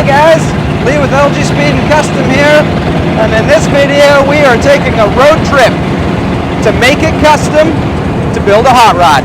guys, Lee with LG Speed and Custom here, and in this video we are taking a road trip to make it custom to build a hot rod.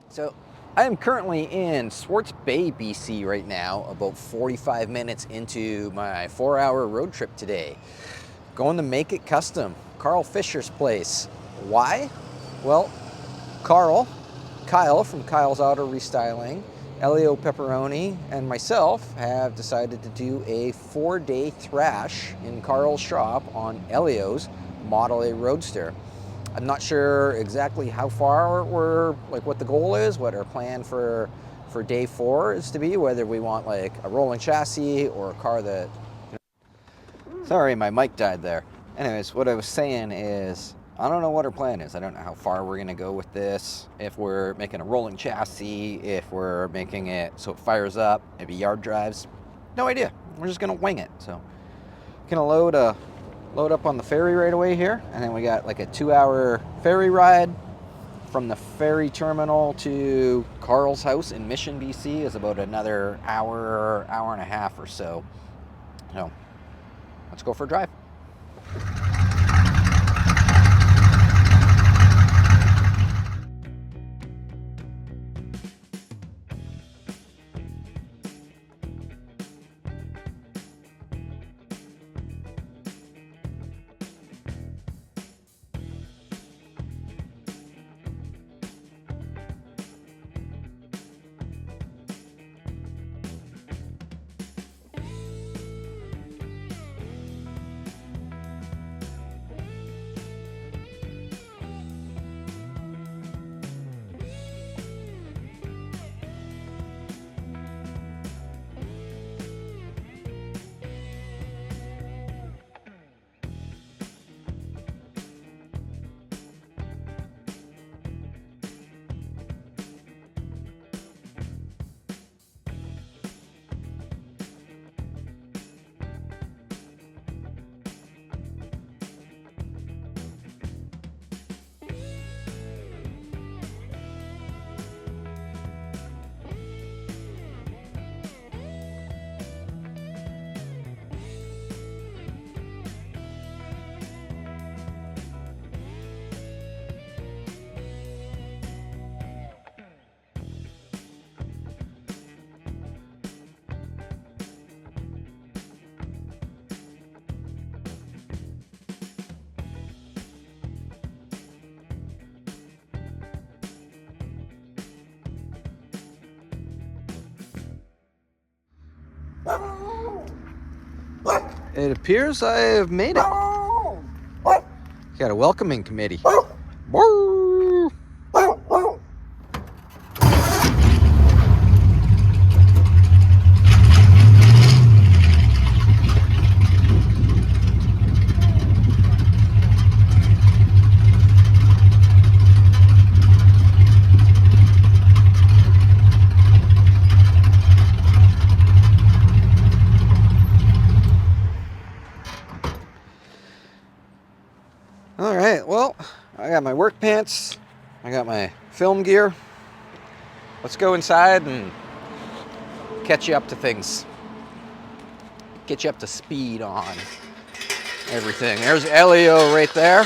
So I am currently in Swartz Bay, BC right now, about 45 minutes into my 4-hour road trip today. Going to make it custom, Karl Fisher's place. Why? Well, Kyle from Kyle's Auto Restyling, Elio Peperoni, and myself have decided to do a 4-day thrash in Karl's shop on Elios Model A Roadster. I'm not sure exactly how far what the goal is, what our plan for day 4 is to be, whether we want like a rolling chassis or a car that, sorry, my mic died there. Anyways, what I was saying is, I don't know what our plan is. I don't know how far we're gonna go with this, if we're making a rolling chassis, if we're making it so it fires up, maybe yard drives. No idea, we're just gonna wing it. So, gonna load up on the ferry right away here, and then we got like a 2-hour ferry ride from the ferry terminal to Karl's house in Mission, BC is about another hour and a half or so. So let's go for a drive. It appears I have made it. Got a welcoming committee. All right, well, I got my work pants, I got my film gear. Let's go inside and catch you up to things. Get you up to speed on everything. There's Elio right there.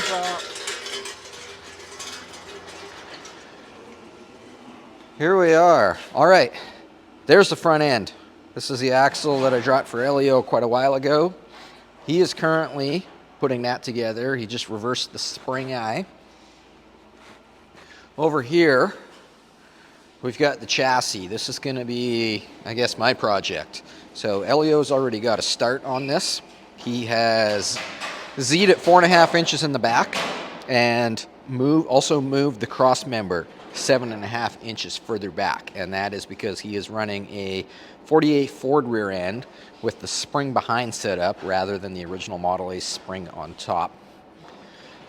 Here we are. All right, there's the front end. This is the axle that I dropped for Elio quite a while ago. He is currently putting that together. He just reversed the spring eye. Over here, we've got the chassis. This is gonna be, I guess, my project. So Elio's already got a start on this. He has Z'd at 4.5 inches in the back and also moved the cross member 7.5 inches further back, and that is because he is running a 48 Ford rear end with the spring behind setup rather than the original Model A spring on top.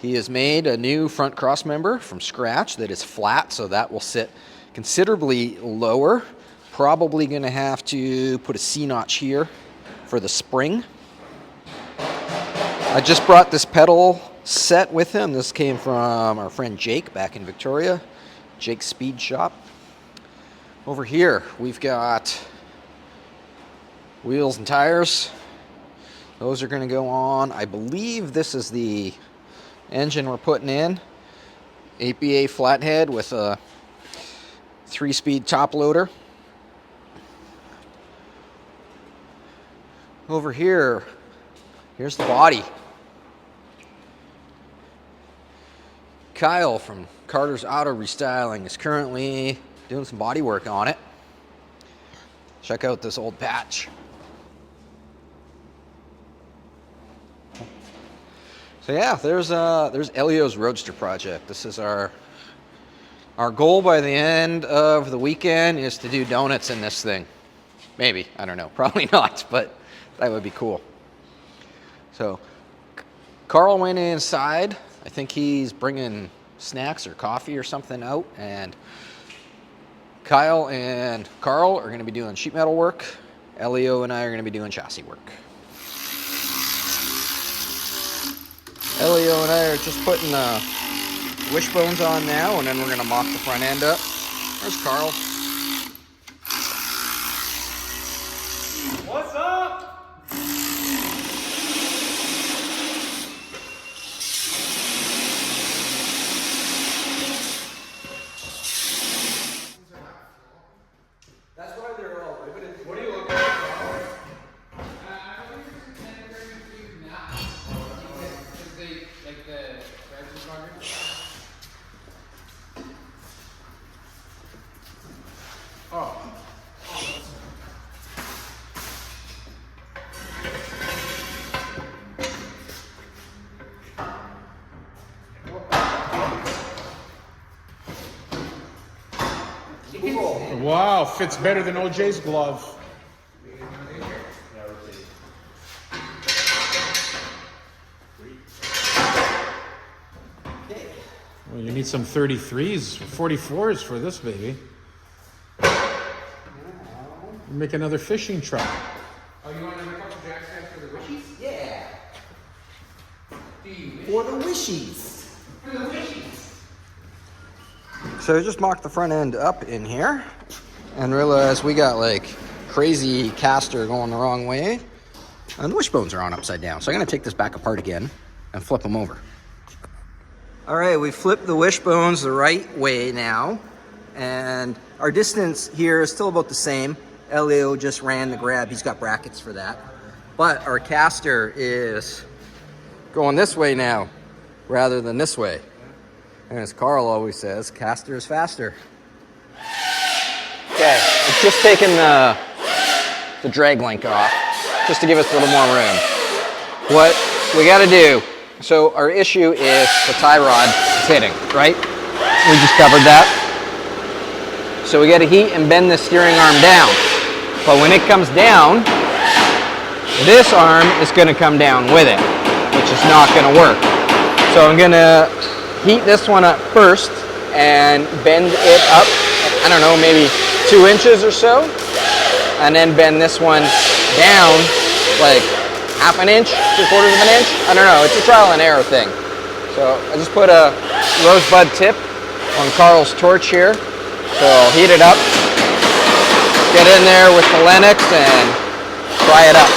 He has made a new front cross member from scratch that is flat, so that will sit considerably lower. Probably going to have to put a C-notch here for the spring. I just brought this pedal set with him. This came from our friend Jake back in Victoria, Jake's Speed Shop. Over here, we've got wheels and tires. Those are going to go on. I believe this is the engine we're putting in. 8BA flathead with a 3-speed top loader. Over here, here's the body. Kyle from Carter's Auto Restyling is currently doing some body work on it. Check out this old patch. So yeah, there's Elios Roadster project. This is our goal by the end of the weekend is to do donuts in this thing. Maybe, I don't know, probably not, but that would be cool. So Karl went inside. I think he's bringing snacks or coffee or something out, and Kyle and Karl are going to be doing sheet metal work. Elio and I are going to be doing chassis work. Elio and I are just putting wishbones on now, and then we're going to mock the front end up. There's Karl. What's up? That's why they're all riveted. What are you looking at? Oh. Wow, fits better than OJ's glove. Well, you need some 33s, 44s for this baby. Make another fishing truck. Oh, you want another couple jack stands for the wishies? Yeah. Do you wish? For the wishies. For the wishies. So I just mocked the front end up in here and realized we got like crazy caster going the wrong way and the wishbones are on upside down. So I'm going to take this back apart again and flip them over. All right, we flipped the wishbones the right way now, and our distance here is still about the same. Elio just ran the grab. He's got brackets for that. But our caster is going this way now rather than this way. And as Karl always says, caster is faster. Okay, I've just taken the drag link off just to give us a little more room. What we got to do, so our issue is the tie rod is hitting, right? We just covered that. So we got to heat and bend the steering arm down. But when it comes down, this arm is going to come down with it, which is not going to work. So I'm going to heat this one up first and bend it up, I don't know, maybe 2 inches or so, and then bend this one down like half an inch, 3/4 of an inch. I don't know, it's a trial and error thing. So I just put a rosebud tip on Karl's torch here. So I'll heat it up, get in there with the Lennox and fry it up.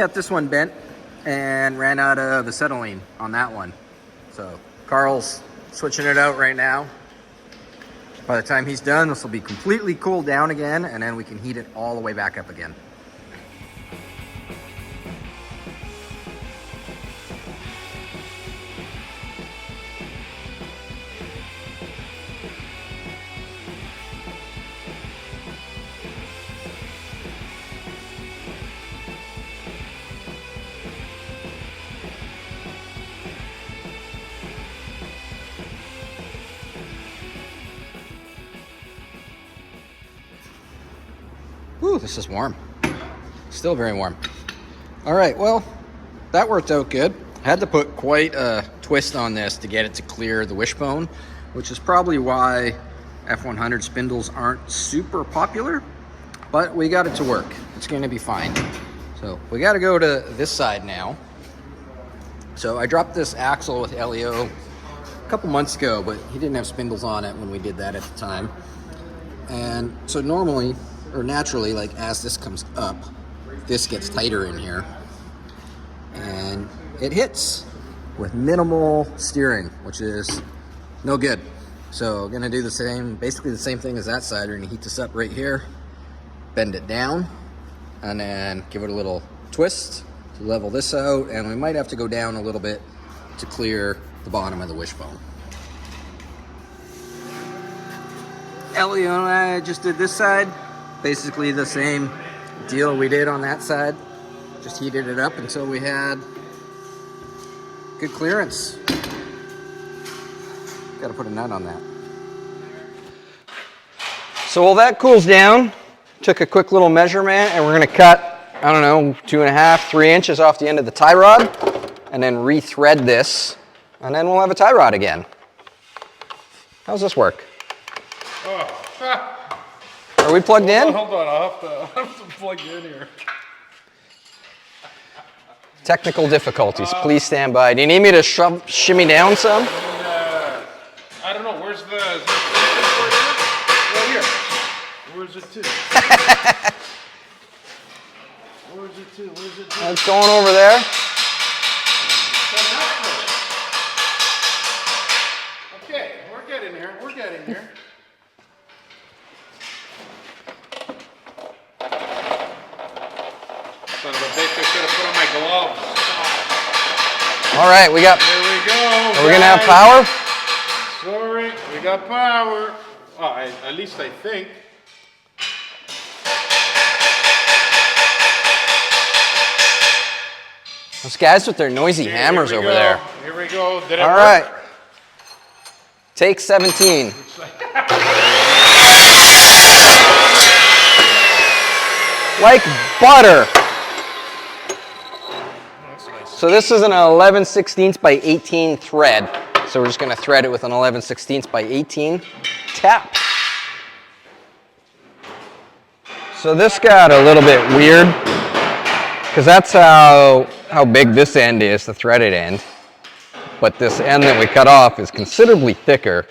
got this one bent and ran out of acetylene on that one. So Karl's switching it out right now. By the time he's done, this will be completely cooled down again, and then we can heat it all the way back up again. Ooh, this is warm. Still very warm. All right, well, that worked out good. I had to put quite a twist on this to get it to clear the wishbone, which is probably why F100 spindles aren't super popular, but we got it to work. It's going to be fine. So we got to go to this side now. So I dropped this axle with Elio a couple months ago, but he didn't have spindles on it when we did that at the time. And so normally, or naturally, like as this comes up, this gets tighter in here and it hits with minimal steering, which is no good. So I'm gonna do the same, basically the same thing as that side. We're gonna heat this up right here, bend it down, and then give it a little twist to level this out, and we might have to go down a little bit to clear the bottom of the wishbone. Elio and I just did this side. Basically the same deal we did on that side. Just heated it up until we had good clearance. Got to put a nut on that. So while that cools down, took a quick little measurement, and we're going to cut, I don't know, 2.5, 3 inches off the end of the tie rod, and then re-thread this, and then we'll have a tie rod again. How's this work? Are we plugged in? Hold on, I'll have to plug you in here. Technical difficulties. Please stand by. Do you need me to shimmy down some? I don't know. Where's the? Is right here. Where's it to? Where's it to? Where's it to? It's going over there. Okay, we're getting here. We're getting here. Son of a bitch, I should have put on my gloves. All right, we got. There we go. Are we gonna have power? Sorry, we got power. Oh, at least I think. Those guys with their noisy hammers over there. Here we go. Did it All work? right. Take 17. Like butter. So this is an 11/16 by 18 thread. So we're just going to thread it with an 11/16 by 18 tap. So this got a little bit weird because that's how big this end is, the threaded end. But this end that we cut off is considerably thicker.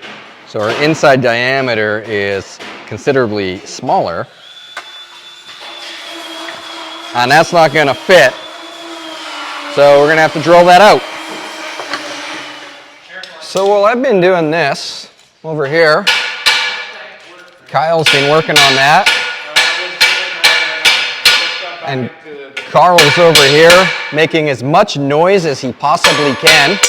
So our inside diameter is considerably smaller. And that's not going to fit. So we're going to have to drill that out. So while I've been doing this over here, Kyle's been working on that. And Karl's over here making as much noise as he possibly can.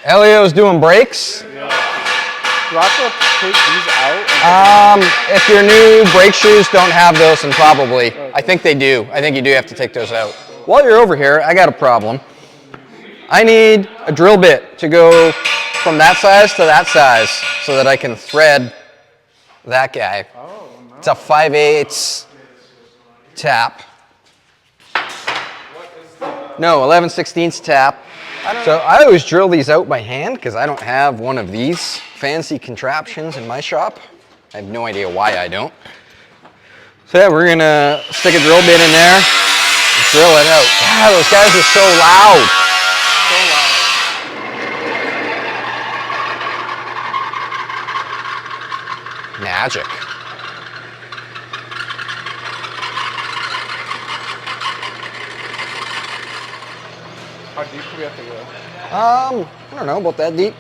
Elio's doing brakes. Do I have to take these out? If your new brake shoes don't have those, then probably. Okay. I think they do. I think you do have to take those out. While you're over here, I got a problem. I need a drill bit to go from that size to that size so that I can thread that guy. Oh, no. It's a 5/8 tap. No, 11/16 tap. So I always drill these out by hand because I don't have one of these fancy contraptions in my shop. I have no idea why I don't. So yeah, we're gonna stick a drill bit in there and drill it out. God, those guys are so loud. So loud. Magic. deep do we have to go? I don't know, about that deep.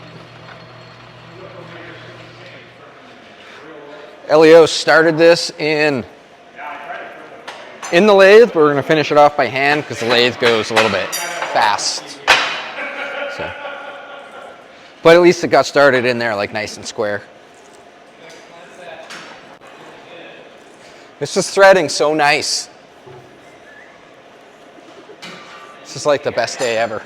Elios started this in the lathe, but we're going to finish it off by hand because the lathe goes a little bit fast. So, but at least it got started in there like nice and square. This is threading so nice. This is like the best day ever.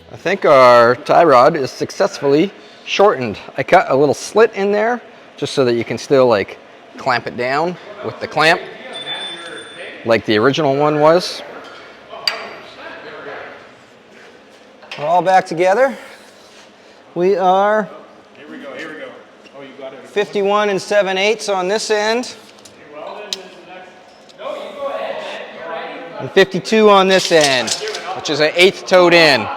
I think our tie rod is successfully shortened. I cut a little slit in there just so that you can still like clamp it down with the clamp like the original one was. We're all back together. We are Here we go. Oh, you got it. 51 7/8 on this end. And 52 on this end, which is an 1/8 toed in.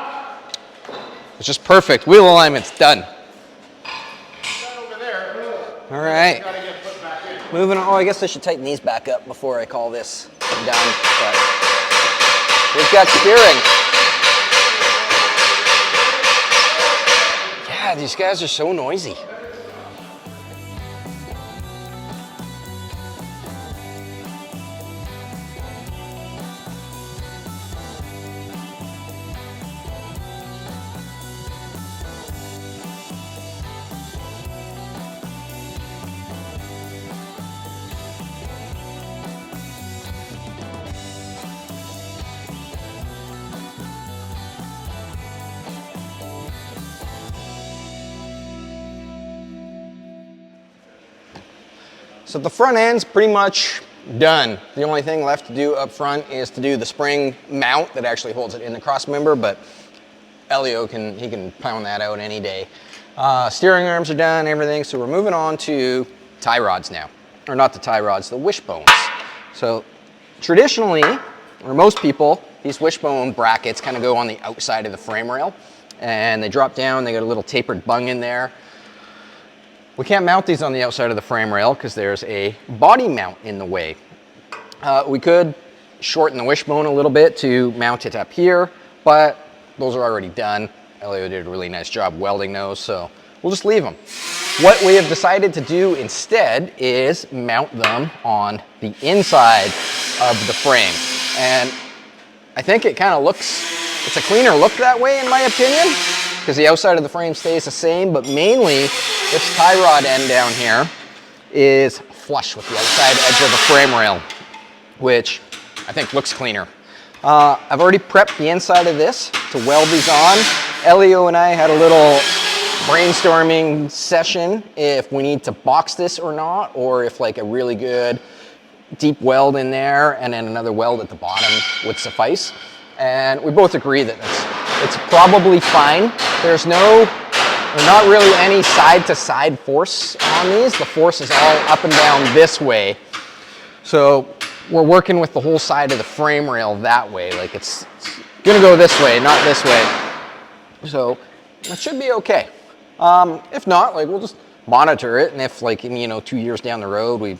It's just perfect. Wheel alignment's done. All right. Moving on. Oh, I guess I should tighten these back up before I call this done. But we've got steering. Yeah, these guys are so noisy. So the front end's pretty much done. The only thing left to do up front is to do the spring mount that actually holds it in the cross member, but Elio can pound that out any day. Steering arms are done, everything, so we're moving on to tie rods now. Or not the tie rods, the wishbones. So traditionally, or most people, these wishbone brackets kind of go on the outside of the frame rail, and they drop down, they got a little tapered bung in there. We can't mount these on the outside of the frame rail because there's a body mount in the way. We could shorten the wishbone a little bit to mount it up here, but those are already done. Elio did a really nice job welding those, so we'll just leave them. What we have decided to do instead is mount them on the inside of the frame. And I think it kind of looks, it's a cleaner look that way in my opinion, because the outside of the frame stays the same, but mainly this tie rod end down here is flush with the outside edge of the frame rail, which I think looks cleaner. I've already prepped the inside of this to weld these on. Elio and I had a little brainstorming session if we need to box this or not, or if like a really good deep weld in there and then another weld at the bottom would suffice. And we both agree that it's probably fine. There's not really any side-to-side force on these. The force is all up and down this way. So we're working with the whole side of the frame rail that way. Like it's gonna go this way, not this way. So it should be okay. If not, like we'll just monitor it, and if like 2 years down the road we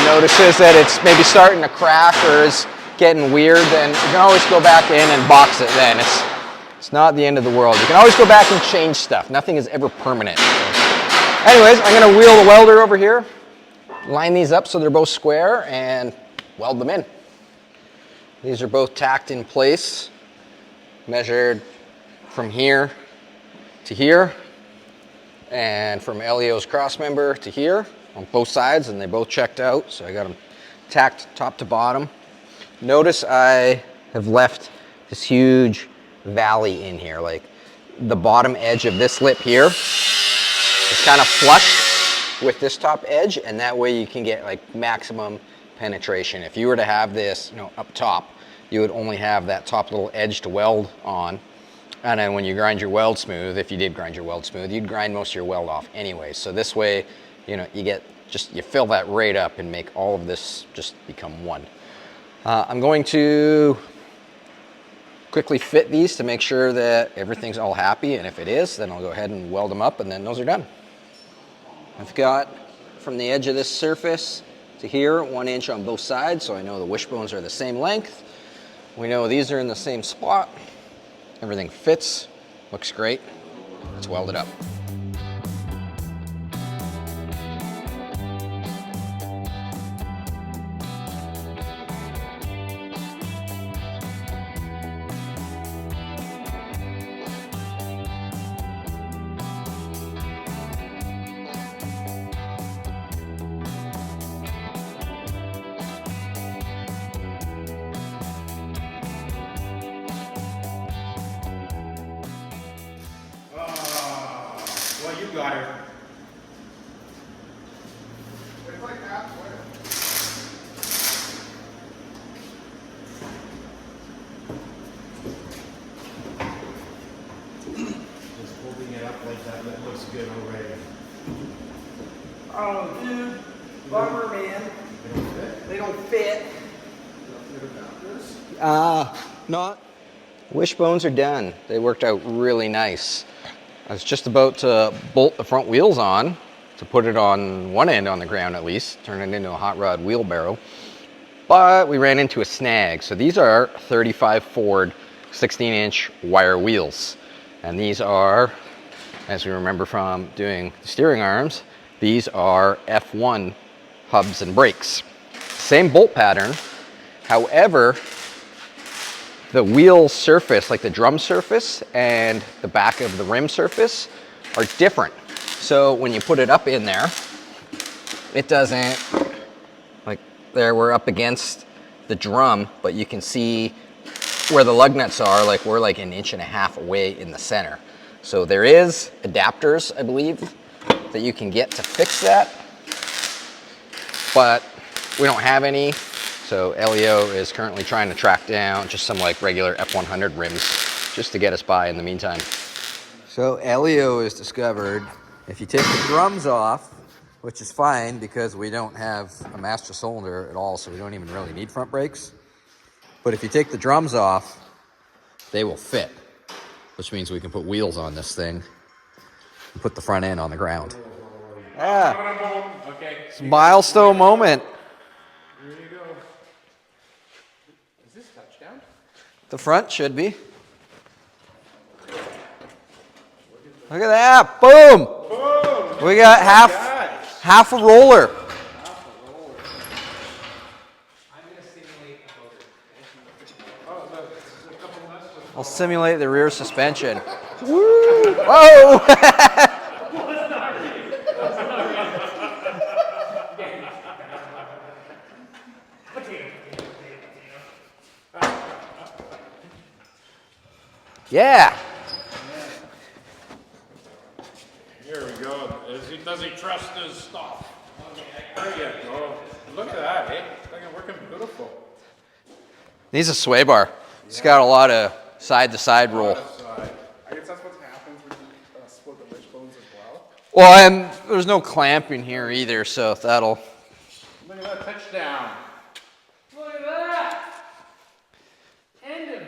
notices that it's maybe starting to crack or is getting weird, then you can always go back in and box it then. It's not the end of the world. You can always go back and change stuff. Nothing is ever permanent. So. Anyways, I'm gonna wheel the welder over here, line these up so they're both square, and weld them in. These are both tacked in place, measured from here to here, and from Elio's cross member to here on both sides, and they both checked out, so I got them tacked top to bottom. Notice I have left this huge valley in here, like the bottom edge of this lip here is kind of flush with this top edge, and that way you can get like maximum penetration. If you were to have this up top, you would only have that top little edge to weld on, And then when you grind your weld smooth, if you did grind your weld smooth, you'd grind most of your weld off anyway. So this way, you know, you fill that right up and make all of this just become one. I'm going to quickly fit these to make sure that everything's all happy, and if it is, then I'll go ahead and weld them up, and then those are done. I've got from the edge of this surface to here 1 inch on both sides, so I know the wishbones are the same length. We know these are in the same spot. Everything fits, looks great. Let's weld it up. Well, you got her. It's like halfway. Just holding it up like that, that looks good already. Oh, dude. Bummer, man. They don't fit. Not. Wishbones are done. They worked out really nice. I was just about to bolt the front wheels on to put it on one end on the ground at least, turn it into a hot rod wheelbarrow, but we ran into a snag. So these are 35 Ford 16-inch wire wheels, and these are, as we remember from doing the steering arms, these are F1 hubs and brakes. Same bolt pattern, however, the wheel surface, like the drum surface and the back of the rim surface, are different. So when you put it up in there, it doesn't, like there we're up against the drum, but you can see where the lug nuts are, like we're like 1.5 inches away in the center. So there is adapters, I believe, that you can get to fix that, but we don't have any. So Elio is currently trying to track down just some like regular F100 rims just to get us by in the meantime. So Elio has discovered if you take the drums off, which is fine because we don't have a master cylinder at all, so we don't even really need front brakes. But if you take the drums off, they will fit, which means we can put wheels on this thing and put the front end on the ground. Ah, Okay. it's a milestone moment. Here you go. Is this touchdown? The front should be. Look at that, boom! Boom! We got half a roller. I'm gonna simulate the motor. Oh, there's a couple less. I'll simulate the rear suspension. Woo! Whoa! Yeah. Here we go. Does he trust his stuff? There you go. Look at that, eh? It's like working beautiful. Needs a sway bar. It's got a lot of side-to-side roll. Side. I guess that's what happens when you split the wishbones as well. Well, and there's no clamp in here either, so that'll... Look at that touchdown. Look at that! End of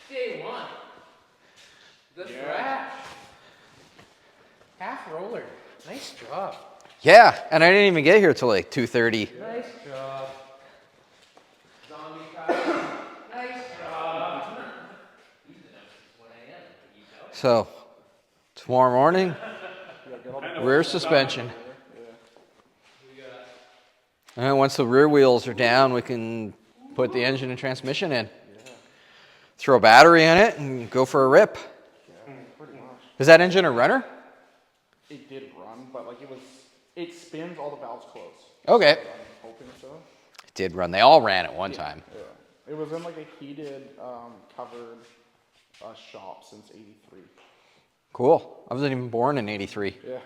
day one. The Thrash. Half roller. Nice job. Yeah, and I didn't even get here till like 2:30. Nice job. Zombie car. Nice job. So, tomorrow morning, rear suspension. And then once the rear wheels are down, we can put the engine and transmission in. Throw a battery in it and go for a rip. Is that engine a runner? It did run, but like it spins, all the valves close. Okay. I'm hoping so. It did run. They all ran at one time. Yeah. It was in like a heated, covered shop since '83. Cool. I wasn't even born in '83. Yeah.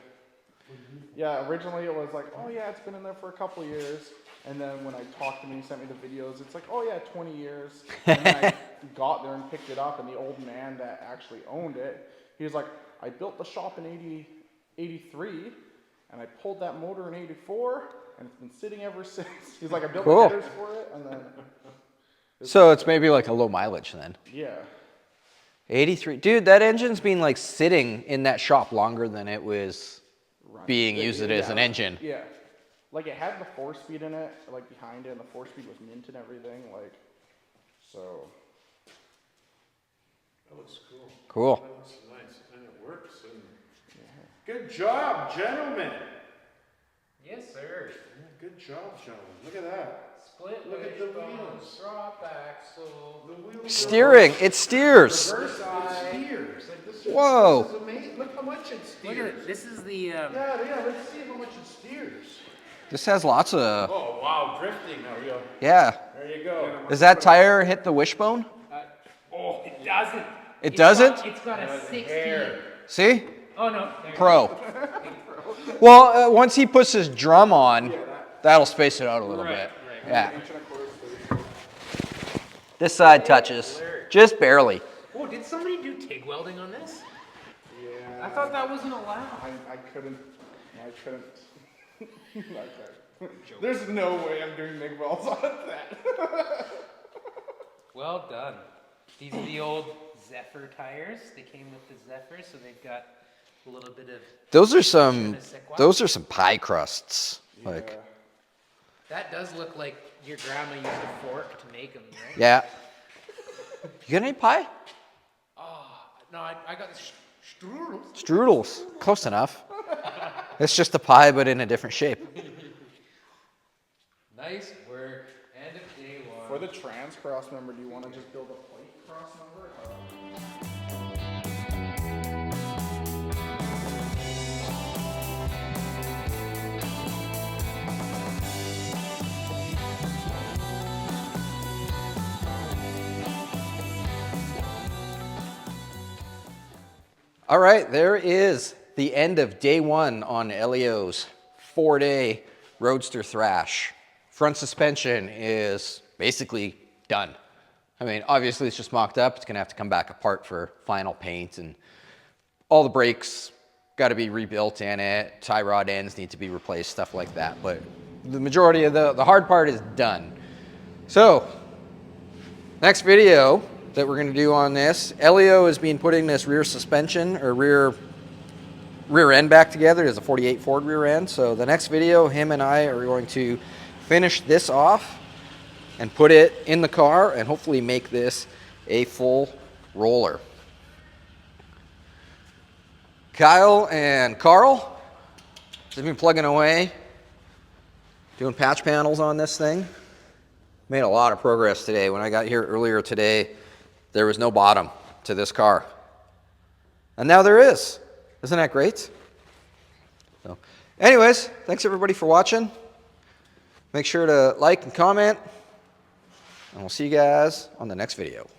Yeah, originally it was like, oh yeah, it's been in there for a couple years. And then when I talked to him, he sent me the videos. It's like, oh yeah, 20 years. And then I got there and picked it up, and the old man that actually owned it, he was like, I built the shop in 83, and I pulled that motor in 84, and it's been sitting ever since. He's like, I built the headers for it, and then... So it's maybe like a low mileage then. Yeah. 83. Dude, that engine's been like sitting in that shop longer than it was being used as an engine. Yeah. Like it had the 4-speed in it, like behind it, and the 4-speed was mint and everything, like, so. That looks cool. Cool. That looks nice, and it works. And good job, gentlemen. Yes, sir. Yeah, good job, gentlemen. Look at that. Split Look at the wishbones, wheels. drop axle. The wheels Steering. It steers. reverse steers. Like this is, Whoa. This is amazing. Look how much it steers. Look at it. This is the. Yeah, let's see how much it steers. This has lots of... Oh, wow, drifting. There we go. Yeah. There you go. Does that tire hit the wishbone? Oh, It doesn't. It doesn't? It's got a 16. hair. See? Oh no. There Pro. Well, once he puts his drum on, that'll space it out a little bit. Yeah. This side touches. Just barely. Oh, did somebody do TIG welding on this? Yeah. I thought that wasn't allowed. I couldn't. There's no way I'm doing MIG welds on that. Well done. These are the old Zephyr tires. They came with the Zephyr, so they've got a little bit of. Those are some pie crusts. Like, That does look like your grandma used a fork to make them, right? yeah. You got any pie? Oh, no, I got the strudels. Strudels. Close enough. It's just a pie, but in a different shape. Nice work. End of day one. For the trans cross member, do you want to just build a plate cross member? All right, there is the end of day one on Elio's 4-day Roadster Thrash. Front suspension is basically done. I mean, obviously it's just mocked up. It's gonna have to come back apart for final paint, and all the brakes got to be rebuilt in it. Tie rod ends need to be replaced, stuff like that. But the majority of the hard part is done. So, next video that we're going to do on this, Elio has been putting this rear suspension or rear end back together. It's a 48 Ford rear end. So the next video, him and I are going to finish this off and put it in the car and hopefully make this a full roller. Kyle and Karl have been plugging away, doing patch panels on this thing. Made a lot of progress today. When I got here earlier today, there was no bottom to this car. And now there is. Isn't that great? So, anyways, thanks everybody for watching. Make sure to like and comment, and we'll see you guys on the next video.